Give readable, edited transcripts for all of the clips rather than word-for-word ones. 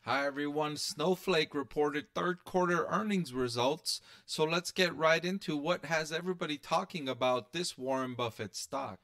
Hi everyone, Snowflake reported third quarter earnings results, so let's get right into what has everybody talking about this Warren Buffett stock.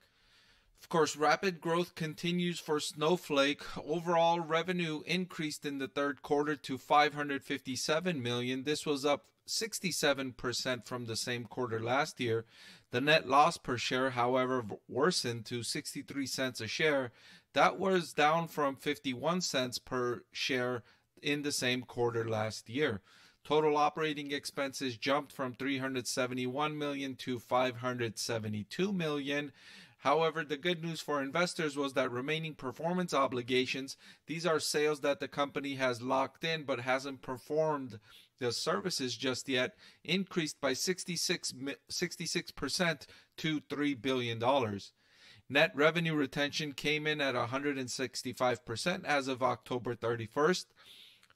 Of course, rapid growth continues for Snowflake. Overall revenue increased in the third quarter to $557 million. This was up 67% from the same quarter last year. The net loss per share, however, worsened to 63 cents a share. That was down from 51 cents per share in the same quarter last year. Total operating expenses jumped from $371 million to $572 million. However, the good news for investors was that remaining performance obligations, these are sales that the company has locked in but hasn't performed the services just yet, increased by 66% to $3 billion. Net revenue retention came in at 165% as of October 31st.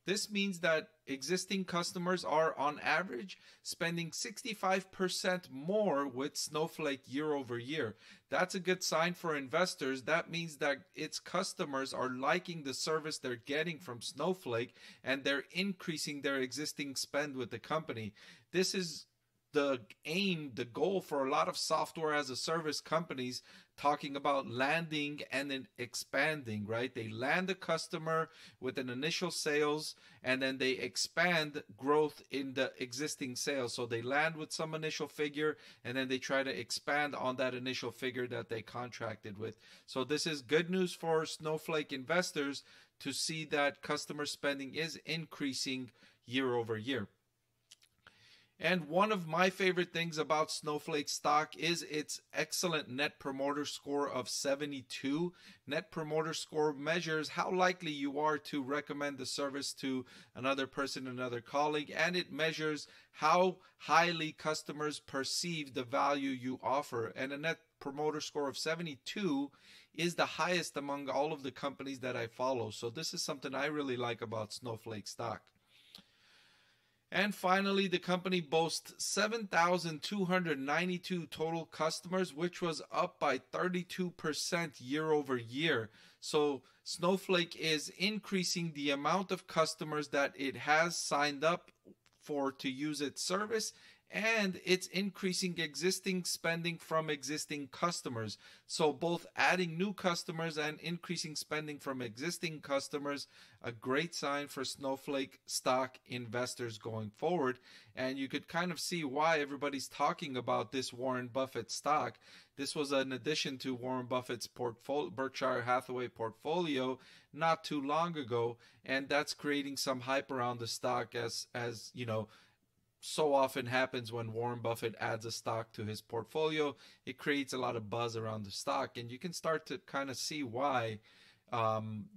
This means that existing customers are, on average, spending 65% more with Snowflake year over year. That's a good sign for investors. That means that its customers are liking the service they're getting from Snowflake and they're increasing their existing spend with the company. This is the aim, the goal for a lot of software as a service companies, talking about landing and then expanding, right? They land a customer with an initial sales and then they expand growth in the existing sales. So they land with some initial figure and then they try to expand on that initial figure that they contracted with. So this is good news for Snowflake investors to see that customer spending is increasing year over year. And one of my favorite things about Snowflake stock is its excellent Net Promoter Score of 72. Net Promoter Score measures how likely you are to recommend the service to another person, another colleague, and it measures how highly customers perceive the value you offer. And a Net Promoter Score of 72 is the highest among all of the companies that I follow. So this is something I really like about Snowflake stock. And finally, the company boasts 7,292 total customers, which was up by 32% year over year. So Snowflake is increasing the amount of customers that it has signed up for to use its service, and it's increasing existing spending from existing customers. So both adding new customers and increasing spending from existing customers, a great sign for Snowflake stock investors going forward. And you could kind of see why everybody's talking about this Warren Buffett stock. This was an addition to Warren Buffett's Berkshire Hathaway portfolio not too long ago, and that's creating some hype around the stock, as you know, so often happens when Warren Buffett adds a stock to his portfolio. It creates a lot of buzz around the stock, and you can start to kind of see why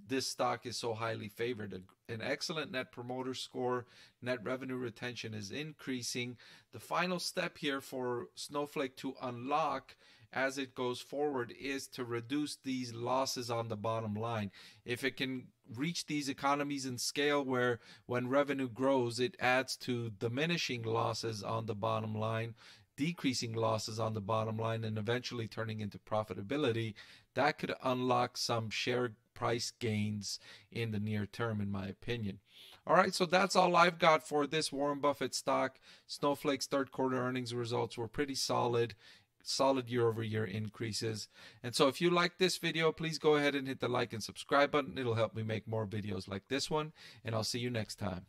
this stock is so highly favored. An excellent Net Promoter Score, net revenue retention is increasing. The final step here for Snowflake to unlock as it goes forward is to reduce these losses on the bottom line. If it can reach these economies in scale where when revenue grows, it adds to diminishing losses on the bottom line, decreasing losses on the bottom line, and eventually turning into profitability, that could unlock some share price gains in the near term, in my opinion. All right, so that's all I've got for this Warren Buffett stock. Snowflake's third quarter earnings results were pretty solid year over year increases. And so if you like this video, please go ahead and hit the like and subscribe button. It'll help me make more videos like this one, and I'll see you next time.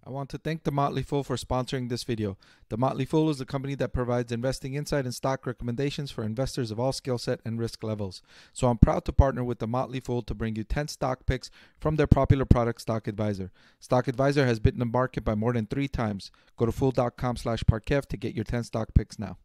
I want to thank the Motley Fool for sponsoring this video. The Motley Fool is a company that provides investing insight and stock recommendations for investors of all skill set and risk levels. So I'm proud to partner with the Motley Fool to bring you 10 stock picks from their popular product, Stock Advisor. Stock Advisor has beaten the market by more than 3 times. Go to fool.com/Parkev to get your 10 stock picks now.